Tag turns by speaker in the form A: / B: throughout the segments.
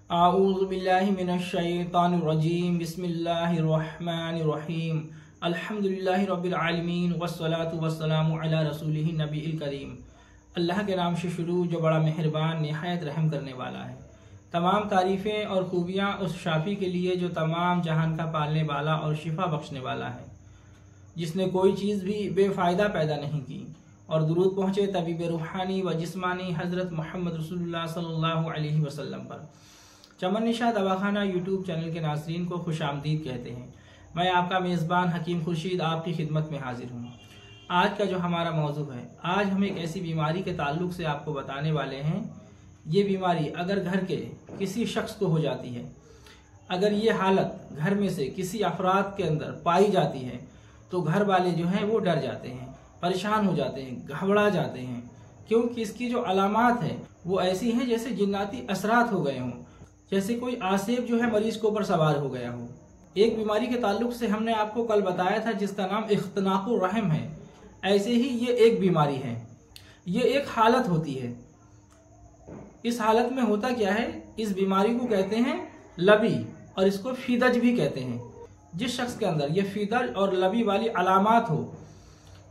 A: आऊज़ु बिल्लाहि मिनश शैतानिर रजीम बिस्मिल्लाहिर रहमानिर रहीम अल्हम्दुलिल्लाहि रब्बिल आलमीन वस्सलातु वस्सलामु अला रसूलिही नबील करीम। अल्लाह के नाम से शुरू जो बड़ा मेहरबान निहायत रहम करने वाला है। तमाम तारीफ़ें और खूबियाँ उस शाफ़ी के लिए जो तमाम जहान का पालने वाला और शिफा बख्शने वाला है, जिसने कोई चीज़ भी बेफ़ायदा पैदा नहीं की। और दुरूद पहुँचे तबीब रूहानी व जिस्मानी हज़रत मोहम्मद रसूलुल्लाह सल्लल्लाहु अलैहि वसल्लम पर। चमन निशा दवाखाना यूट्यूब चैनल के नाज़रीन को खुशामदीद कहते हैं। मैं आपका मेज़बान हकीम खुर्शीद आपकी खिदमत में हाजिर हूँ। आज का जो हमारा मौजू है, आज हम एक ऐसी बीमारी के ताल्लुक़ से आपको बताने वाले हैं। ये बीमारी अगर घर के किसी शख्स को हो जाती है, अगर ये हालत घर में से किसी अफराद के अंदर पाई जाती है, तो घर वाले जो हैं वो डर जाते हैं, परेशान हो जाते हैं, घबरा जाते हैं, क्योंकि इसकी जो अलामात है वो ऐसी हैं जैसे जिन्नाती असरात हो गए हों, जैसे कोई आसेब जो है मरीज के ऊपर सवार हो गया हो। एक बीमारी के ताल्लुक से हमने आपको कल बताया था जिसका नाम इख्तनाकुर रहम है। ऐसे ही ये एक बीमारी है, ये एक हालत होती है। इस हालत में होता क्या है, इस बीमारी को कहते हैं लबी और इसको फीदज भी कहते हैं। जिस शख्स के अंदर ये फीदज और लबी वाली अलामात हो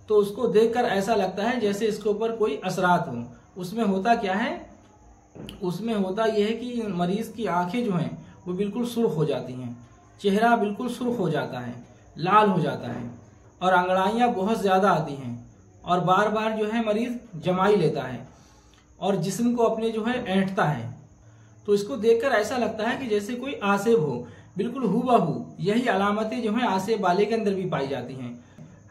A: तो उसको देखकर ऐसा लगता है जैसे इसके ऊपर कोई असरात हो। उसमें होता क्या है, उसमें होता यह है कि मरीज की आंखें जो हैं वो बिल्कुल सुर्ख हो जाती हैं, चेहरा बिल्कुल सुर्ख हो जाता है, लाल हो जाता है और अंगड़ाइयाँ बहुत ज़्यादा आती हैं और बार बार जो है मरीज जमाई लेता है और जिस्म को अपने जो है ऐंठता है। तो इसको देखकर ऐसा लगता है कि जैसे कोई आसेब हो, बिल्कुल हूबहू यही अलामतें जो हैं आसेब वाले के अंदर भी पाई जाती हैं।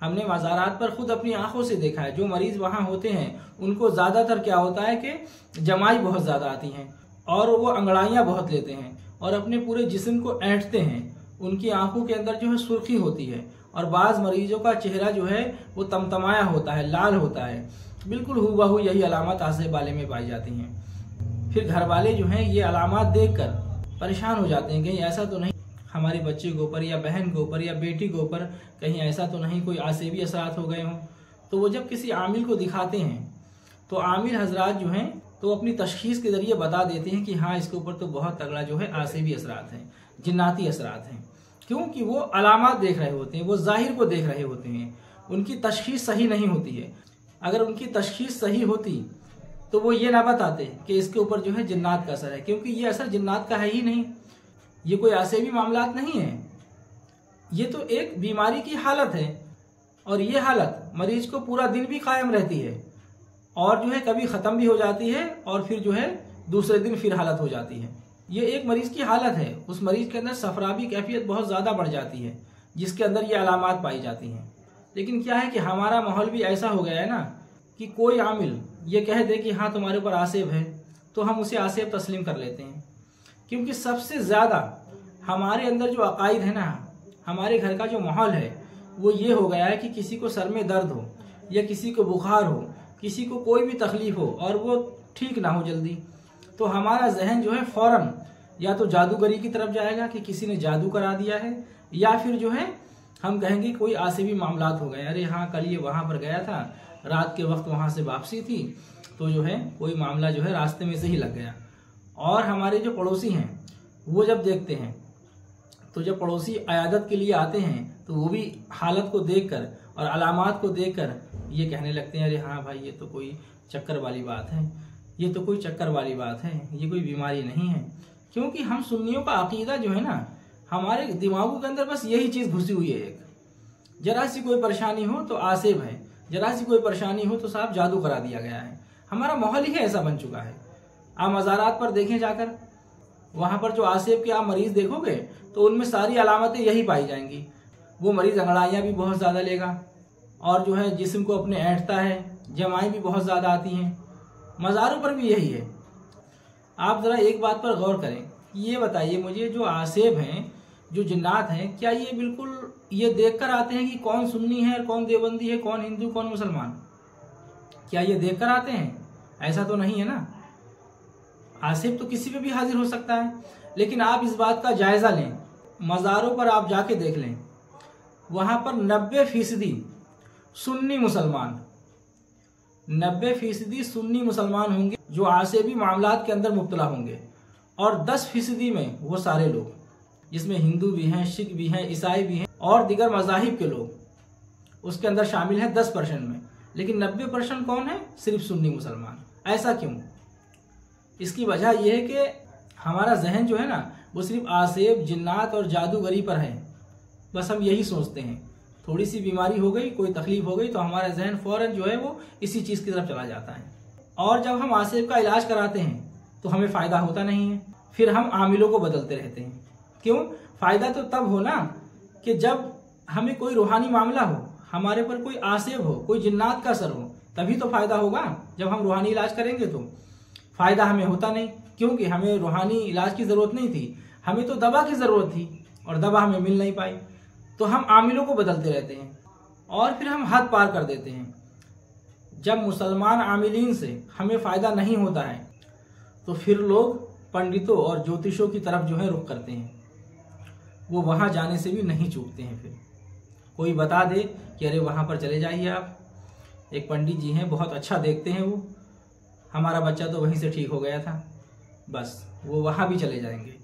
A: हमने मज़ारात पर खुद अपनी आंखों से देखा है, जो मरीज वहां होते हैं उनको ज्यादातर क्या होता है कि जमाई बहुत ज्यादा आती हैं और वो अंगड़ाइयां बहुत लेते हैं और अपने पूरे जिस्म को ऐंठते हैं। उनकी आंखों के अंदर जो है सुर्खी होती है और बाज मरीजों का चेहरा जो है वो तमतमाया होता है, लाल होता है। बिल्कुल हूबहू यही अलामत आसेब वाले में पाई जाती हैं। फिर घर वाले जो हैं ये अलामत देखकर परेशान हो जाते हैं, कहीं ऐसा तो नहीं हमारे बच्चे के ऊपर या बहन के ऊपर या बेटी के ऊपर कहीं ऐसा तो नहीं कोई आसेबी असरात हो गए हों। तो वो जब किसी आमिल को दिखाते हैं तो आमिल हजरात जो हैं तो अपनी तशखीस के जरिए बता देते हैं कि हाँ इसके ऊपर तो बहुत तगड़ा जो है आसेबी असरात हैं, जिन्नाती असरात हैं। क्योंकि वो अलामत देख रहे होते हैं, वो जाहिर को देख रहे होते हैं, उनकी तशखीस सही नहीं होती है। अगर उनकी तशखीस सही होती तो वो ये ना बताते कि इसके ऊपर जो है जिन्नात का असर है, क्योंकि ये असर जिन्नात का है ही नहीं, ये कोई आसेबी मामलात नहीं है। ये तो एक बीमारी की हालत है और ये हालत मरीज को पूरा दिन भी कायम रहती है और जो है कभी ख़त्म भी हो जाती है और फिर जो है दूसरे दिन फिर हालत हो जाती है। ये एक मरीज की हालत है, उस मरीज के अंदर सफराबी कैफियत बहुत ज़्यादा बढ़ जाती है जिसके अंदर ये अलामात पाई जाती हैं। लेकिन क्या है कि हमारा माहौल भी ऐसा हो गया है ना कि कोई आमिल ये कह दे कि हाँ तुम्हारे ऊपर आसेब है तो हम उसे आसेब तस्लीम कर लेते हैं। क्योंकि सबसे ज़्यादा हमारे अंदर जो अकायद है ना, हमारे घर का जो माहौल है वो ये हो गया है कि किसी को सर में दर्द हो या किसी को बुखार हो, किसी को कोई भी तकलीफ हो और वो ठीक ना हो जल्दी, तो हमारा जहन जो है फौरन या तो जादूगरी की तरफ जाएगा कि किसी ने जादू करा दिया है, या फिर जो है हम कहेंगे कोई आसिबी मामलात हो गए। अरे हाँ कल ये वहाँ पर गया था, रात के वक्त वहाँ से वापसी थी तो जो है कोई मामला जो है रास्ते में से ही लग गया। और हमारे जो पड़ोसी हैं वो जब देखते हैं तो जब पड़ोसी अयादत के लिए आते हैं तो वो भी हालत को देखकर और अलामात को देखकर ये कहने लगते हैं अरे हाँ भाई ये तो कोई चक्कर वाली बात है, ये तो कोई चक्कर वाली बात है, ये कोई बीमारी नहीं है। क्योंकि हम सुन्नियों का अकीदा जो है ना, हमारे दिमागों के अंदर बस यही चीज़ घुसी हुई है। एक जरा सी कोई परेशानी हो तो आसेब है, जरा सी कोई परेशानी हो तो साहब जादू करा दिया गया है। हमारा माहौल ही ऐसा बन चुका है। आप मज़ारात पर देखें जाकर, वहाँ पर जो आसेब के आप मरीज देखोगे तो उनमें सारी अलामतें यही पाई जाएंगी। वो मरीज अंगड़ाइयाँ भी बहुत ज़्यादा लेगा और जो है जिस्म को अपने ऐंठता है, जमाई भी बहुत ज़्यादा आती हैं। मज़ारों पर भी यही है। आप ज़रा एक बात पर गौर करें, ये बताइए मुझे, जो आसेब हैं, जो जिन्नात हैं, क्या ये बिल्कुल ये देख कर आते हैं कि कौन सुन्नी है, कौन देवबंदी है, कौन हिंदू, कौन मुसलमान? क्या ये देख कर आते हैं? ऐसा तो नहीं है ना। आसिब तो किसी पे भी हाजिर हो सकता है। लेकिन आप इस बात का जायजा लें, मज़ारों पर आप जाके देख लें, वहां पर 90% सुन्नी मुसलमान, 90% सुन्नी मुसलमान होंगे जो आसिबी मामलात के अंदर मुब्तला होंगे। और 10% में वो सारे लोग, जिसमें हिंदू भी हैं, सिख भी हैं, ईसाई भी हैं और दीगर मज़ाहिब के लोग, उसके अंदर शामिल है 10% में। लेकिन 90% कौन है? सिर्फ सुन्नी मुसलमान। ऐसा क्यों? इसकी वजह यह है कि हमारा जहन जो है ना, वो सिर्फ आसेब, जिन्नात और जादूगरी पर है। बस हम यही सोचते हैं, थोड़ी सी बीमारी हो गई, कोई तकलीफ हो गई तो हमारा जहन फौरन जो है वो इसी चीज़ की तरफ चला जाता है। और जब हम आसेब का इलाज कराते हैं तो हमें फ़ायदा होता नहीं है, फिर हम आमिलों को बदलते रहते हैं। क्यों? फ़ायदा तो तब हो ना कि जब हमें कोई रूहानी मामला हो, हमारे पर कोई आसेब हो, कोई जिन्नात का असर हो, तभी तो फ़ायदा होगा। जब हम रूहानी इलाज करेंगे तो फ़ायदा हमें होता नहीं, क्योंकि हमें रूहानी इलाज की ज़रूरत नहीं थी, हमें तो दवा की ज़रूरत थी और दवा हमें मिल नहीं पाई। तो हम आमिलों को बदलते रहते हैं और फिर हम हद पार कर देते हैं। जब मुसलमान आमिलीन से हमें फ़ायदा नहीं होता है तो फिर लोग पंडितों और ज्योतिषों की तरफ जो है रुख करते हैं। वो वहाँ जाने से भी नहीं चूकते हैं। फिर कोई बता दे कि अरे वहाँ पर चले जाइए आप, एक पंडित जी हैं, बहुत अच्छा देखते हैं वो, हमारा बच्चा तो वहीं से ठीक हो गया था, बस वो वहाँ भी चले जाएंगे।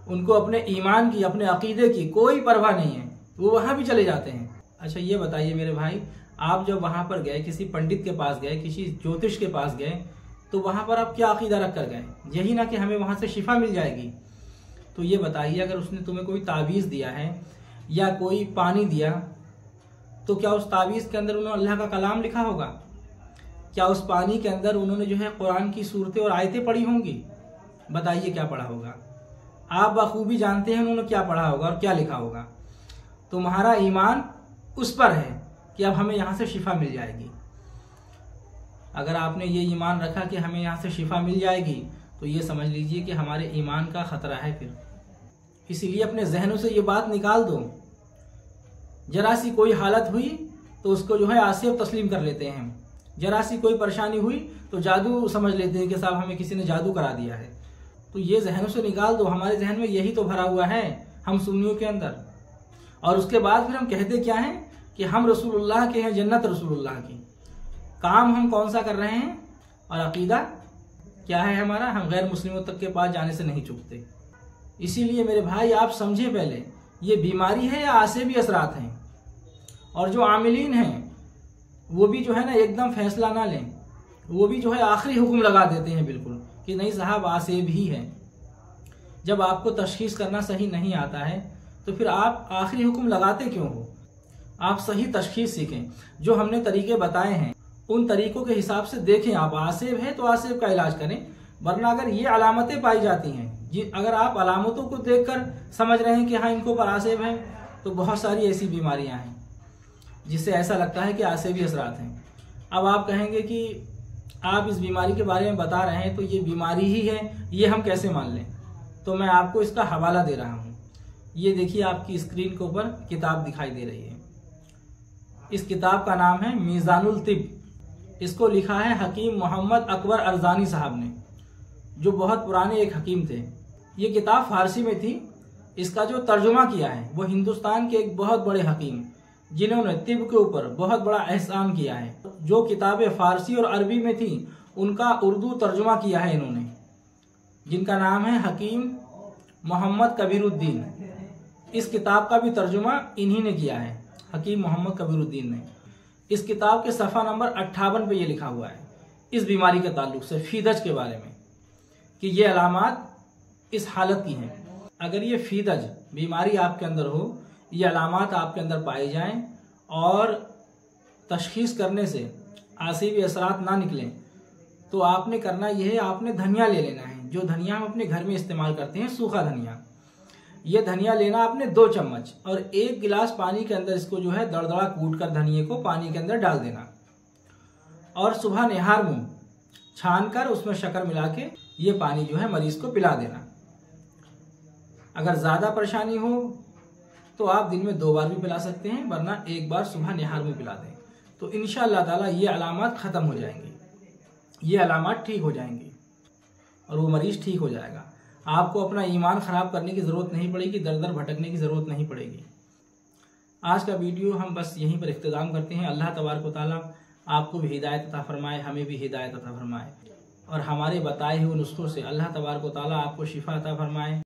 A: उनको अपने ईमान की, अपने अकीदे की कोई परवाह नहीं है, वो वहाँ भी चले जाते हैं। अच्छा ये बताइए मेरे भाई, आप जब वहाँ पर गए, किसी पंडित के पास गए, किसी ज्योतिष के पास गए, तो वहाँ पर आप क्या अकीदा रख कर गए? यही ना कि हमें वहाँ से शिफा मिल जाएगी। तो ये बताइए, अगर उसने तुम्हें कोई तावीज़ दिया है या कोई पानी दिया, तो क्या उस तावीज़ के अंदर उन्होंने अल्लाह का कलाम लिखा होगा? क्या उस पानी के अंदर उन्होंने जो है कुरान की सूरतें और आयतें पढ़ी होंगी? बताइए क्या पढ़ा होगा? आप बखूबी जानते हैं उन्होंने क्या पढ़ा होगा और क्या लिखा होगा। तुम्हारा ईमान उस पर है कि अब हमें यहाँ से शिफा मिल जाएगी। अगर आपने ये ईमान रखा कि हमें यहाँ से शिफा मिल जाएगी, तो ये समझ लीजिए कि हमारे ईमान का खतरा है फिर। इसीलिए अपने जहनों से ये बात निकाल दो। जरा सी कोई हालत हुई तो उसको जो है आसिफ तस्लीम कर लेते हैं। जरा सी कोई परेशानी हुई तो जादू समझ लेते हैं कि साहब हमें किसी ने जादू करा दिया है। तो ये जहनों से निकाल दो। हमारे जहन में यही तो भरा हुआ है हम सुन्नियों के अंदर। और उसके बाद फिर हम कहते क्या हैं कि हम रसूलुल्लाह के हैं, जन्नत रसूलुल्लाह की। काम हम कौन सा कर रहे हैं और अकीदा क्या है हमारा? हम गैर मुस्लिमों तक के पास जाने से नहीं चूकते। इसीलिए मेरे भाई आप समझे पहले, ये बीमारी है या आसेबी असरात हैं। और जो आमिलीन हैं वो भी जो है ना एकदम फैसला ना लें, वो भी जो है आखिरी हुक्म लगा देते हैं बिल्कुल कि नहीं साहब आसेब ही है। जब आपको तशखीस करना सही नहीं आता है तो फिर आप आखिरी हुक्म लगाते क्यों हो? आप सही तशखीस सीखें। जो हमने तरीके बताए हैं उन तरीकों के हिसाब से देखें। आप आसेब है तो आसेब का इलाज करें, वरना अगर ये अलामतें पाई जाती हैं, अगर आप अलामतों को देखकर समझ रहे हैं कि हाँ इनको पर आसेब है, तो बहुत सारी ऐसी बीमारियां हैं जिससे ऐसा लगता है कि आसेबी असरात हैं। अब आप कहेंगे कि आप इस बीमारी के बारे में बता रहे हैं तो ये बीमारी ही है, ये हम कैसे मान लें? तो मैं आपको इसका हवाला दे रहा हूँ। ये देखिए आपकी स्क्रीन के ऊपर किताब दिखाई दे रही है। इस किताब का नाम है मीज़ानुल तिब। इसको लिखा है हकीम मोहम्मद अकबर अरजानी साहब ने, जो बहुत पुराने एक हकीम थे। ये किताब फारसी में थी। इसका जो तर्जुमा किया है वो हिंदुस्तान के एक बहुत बड़े हकीम, जिन्होंने तिब के ऊपर बहुत बड़ा एहसान किया है। जो किताबें फारसी और अरबी में थी उनका उर्दू तर्जुमा किया है इन्होंने, जिनका नाम है हकीम मोहम्मद कबीरुद्दीन। इस किताब का भी तर्जुमा इन्हीं ने किया है, हकीम मोहम्मद कबीरुद्दीन ने। इस किताब के सफ़ा नंबर 58 पे ये लिखा हुआ है इस बीमारी के ताल्लुक से, फीदज के बारे में, कि ये अलामात इस हालत की हैं। अगर ये फीदज बीमारी आपके अंदर हो, ये अलामात आपके अंदर पाए जाएं और तशखीस करने से आसिबी असरात ना निकलें, तो आपने करना यह है, आपने धनिया ले लेना है। जो धनिया हम अपने घर में इस्तेमाल करते हैं, सूखा धनिया, ये धनिया लेना आपने 2 चम्मच, और 1 गिलास पानी के अंदर इसको जो है दड़दड़ा कूट कर धनिये को पानी के अंदर डाल देना, और सुबह निहार मुंह छान कर उसमें शक्कर मिला के ये पानी जो है मरीज को पिला देना। अगर ज़्यादा परेशानी हो तो आप दिन में 2 बार भी पिला सकते हैं, वरना 1 बार सुबह निहार मुंह पिला दें, तो इंशाअल्लाह ताला ये अलामत ख़त्म हो जाएंगी, ये अलामत ठीक हो जाएंगी और वो मरीज़ ठीक हो जाएगा। आपको अपना ईमान ख़राब करने की ज़रूरत नहीं पड़ेगी, दर दर भटकने की ज़रूरत नहीं पड़ेगी। आज का वीडियो हम बस यहीं पर इख्तिताम करते हैं। अल्लाह तबारक व तआला आपको भी हिदायत अता फरमाए, हमें भी हिदायत अता फरमाए। और हमारे बताए हुए नुस्खों से अल्लाह तबारक व तआला आपको शिफा अता फरमाए।